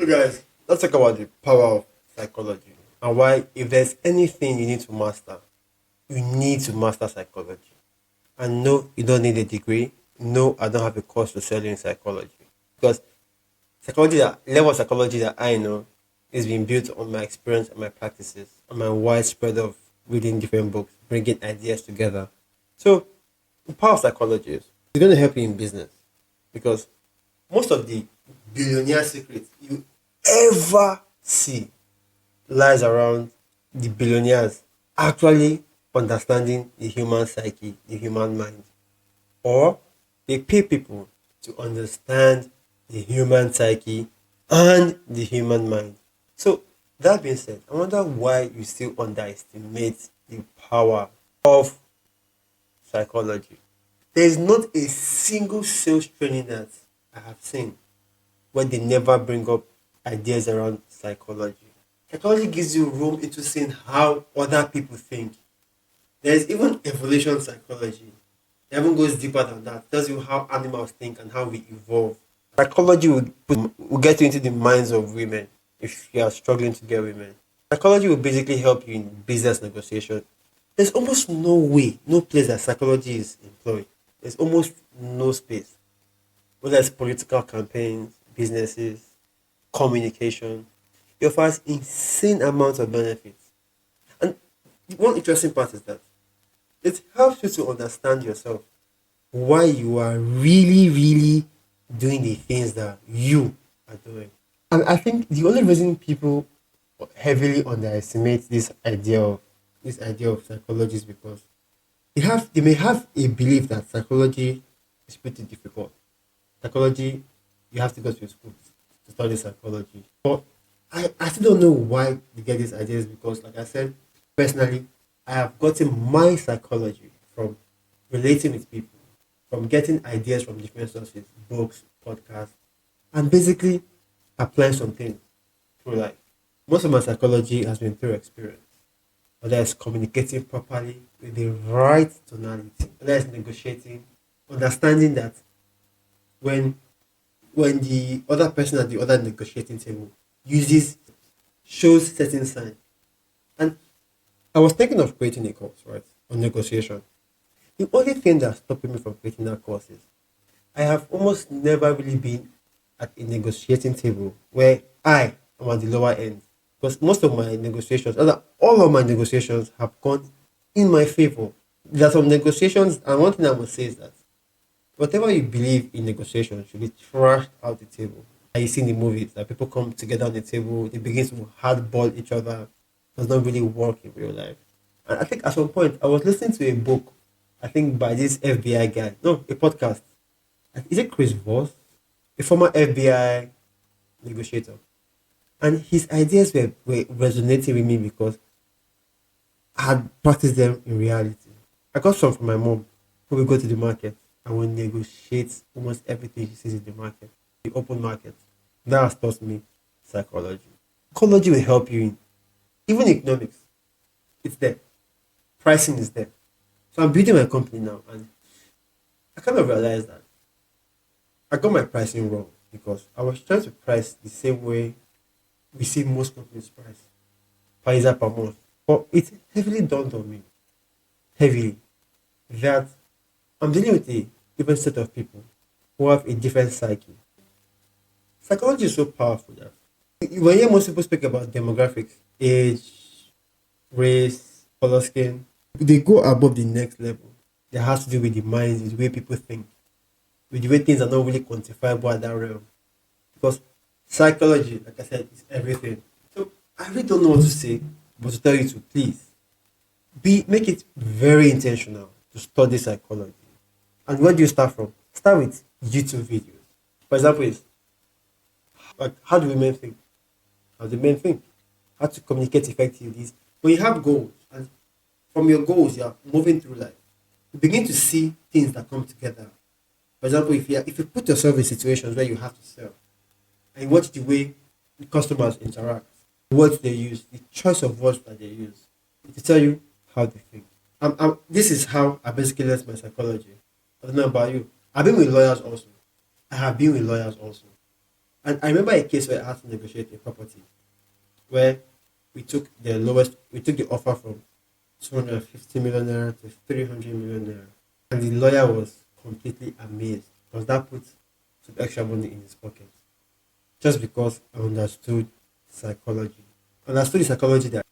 So, guys, let's talk about the power of psychology and why, if there's anything you need to master, you need to master psychology. And no, you don't need a degree. No, I don't have a course to sell you in psychology because psychology, that level of psychology that I know, is being built on my experience and my practices and my widespread of reading different books, bringing ideas together. So, the power of psychology is it's going to help you in business because most of the billionaire secrets you ever see lies around the billionaires actually understanding the human psyche, the human mind, or they pay people to understand the human psyche and the human mind. So, that being said, I wonder why you still underestimate the power of psychology. There is not a single sales training that I have seen where they never bring up ideas around psychology. Psychology gives you room into seeing how other people think. There is even evolution psychology. It even goes deeper than that. It tells you how animals think and how we evolve. Psychology will get you into the minds of women if you are struggling to get women. Psychology will basically help you in business negotiation. There's almost no way, no place that psychology is employed. There's almost no space. Whether it's political campaigns, businesses, communication, it offers insane amounts of benefits. And one interesting part is that it helps you to understand yourself, why you are really doing the things that you are doing. And I think the only reason people heavily underestimate this idea of psychology is because they may have a belief that psychology is pretty difficult. Psychology, you have to go to school to study psychology. But I still don't know why they get these ideas because, like I said, personally, I have gotten my psychology from relating with people, from getting ideas from different sources, books, podcasts, and basically applying something through life. Most of my psychology has been through experience, whether it's communicating properly with the right tonality, whether it's negotiating, understanding that when the other person at the other negotiating table uses shows certain signs. And I was thinking of creating a course, right, on negotiation. The only thing that's stopping me from creating that course is I have almost never really been at a negotiating table where I am at the lower end. Because most of my negotiations, rather all of my negotiations have gone in my favor. There are some negotiations, and one thing I must say is that whatever you believe in negotiation should be trashed out the table. And you see in the movies that people come together on the table, they begin to hardball each other. Does not really work in real life. And I think at some point I was listening to a book, I think by this FBI guy. No, a podcast. Is it Chris Voss? A former FBI negotiator. And his ideas were resonating with me because I had practiced them in reality. I got some from my mom when we go to the market and we negotiate almost everything she sees in the market, the open market. That has taught me psychology. Psychology will help you in even economics. It's there. Pricing is there. So I'm building my company now and I kind of realized that I got my pricing wrong because I was trying to price the same way we see most companies price per user per month. But it heavily dawned on me, heavily, that I'm dealing with a different set of people who have a different psyche. Psychology is so powerful that when you hear most people speak about demographics, age, race, color skin, they go above the next level. That has to do with the minds, with the way people think, with the way things are not really quantifiable at that realm. Because psychology, like I said, is everything. So I really don't know what to say, but to tell you to please make it very intentional to study psychology. And where do you start from? Start with YouTube videos. For example, is like how do women think? How do men think? How to communicate effectively is when you have goals and from your goals you are moving through life. You begin to see things that come together. For example, if you put yourself in situations where you have to sell and you watch the way the customers interact, the words they use, the choice of words that they use, to tell you how they think. This is how I basically learned my psychology. I don't know about you. I've been with lawyers also. I have been with lawyers also. And I remember a case where I had to negotiate a property where we took the offer from 250 million naira to 300 million naira. And the lawyer was completely amazed because that put some extra money in his pocket just because I understood psychology. Understood the psychology that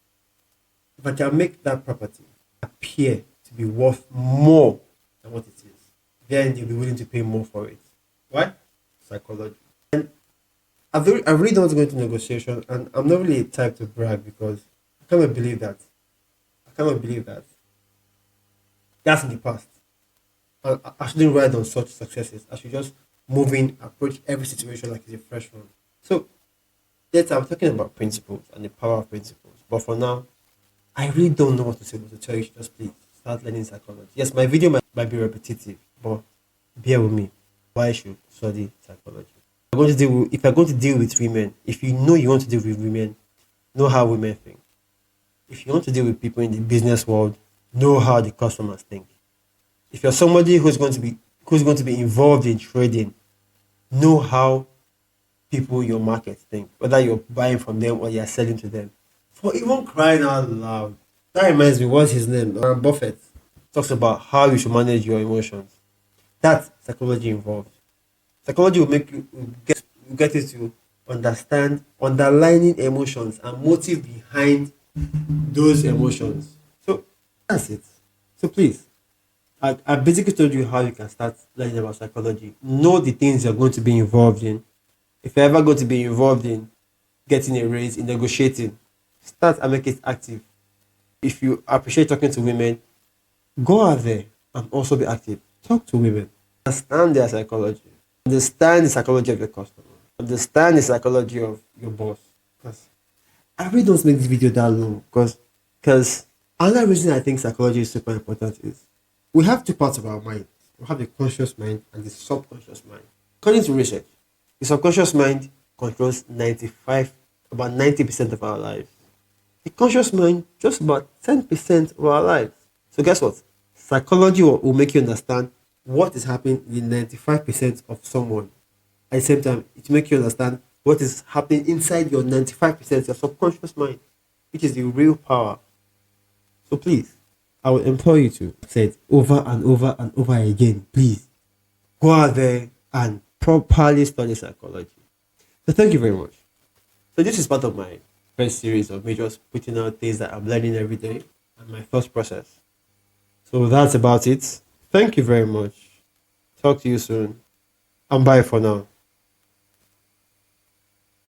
if I can make that property appear to be worth more than what it is, then they'll be willing to pay more for it. Why? Psychology. And I really don't want to go into negotiation, and I'm not really a type to brag because I cannot believe that. I cannot believe that. That's in the past. I shouldn't ride on such successes. I should just move in, approach every situation like it's a fresh one. So, yes, I'm talking about principles and the power of principles. But for now, I really don't know what to say, but to tell you, just please start learning psychology. Yes, my video might be repetitive, but bear with me. Why I should study psychology? If you're going to deal with women, if you know you want to deal with women, know how women think. If you want to deal with people in the business world, know how the customers think. If you're somebody who's going to be involved in trading, know how people in your market think, whether you're buying from them or you're selling to them. For even crying out loud, that reminds me, what's his name? Warren Buffett talks about how you should manage your emotions. That's psychology involved. Psychology will get you to understand underlying emotions and motive behind those emotions. So that's it. So please, I basically told you how you can start learning about psychology. Know the things you're going to be involved in. If you're ever going to be involved in getting a raise, in negotiating, start and make it active. If you appreciate talking to women, go out there and also be active. Talk to women. Understand their psychology. Understand the psychology of your customer. Understand the psychology of your boss. Because I really don't make this video that long because another reason I think psychology is super important is we have two parts of our mind. We have the conscious mind and the subconscious mind. According to research, the subconscious mind controls about 90% of our lives. The conscious mind, just about 10% of our lives. So guess what? Psychology will make you understand what is happening in 95% of someone. At the same time, it will make you understand what is happening inside your 95%, your subconscious mind, which is the real power. So please, I would implore you to say it over and over and over again. Please, go out there and properly study psychology. So thank you very much. So this is part of my first series of me just putting out things that I'm learning every day and my first process. So that's about it. Thank you very much. Talk to you soon. And bye for now.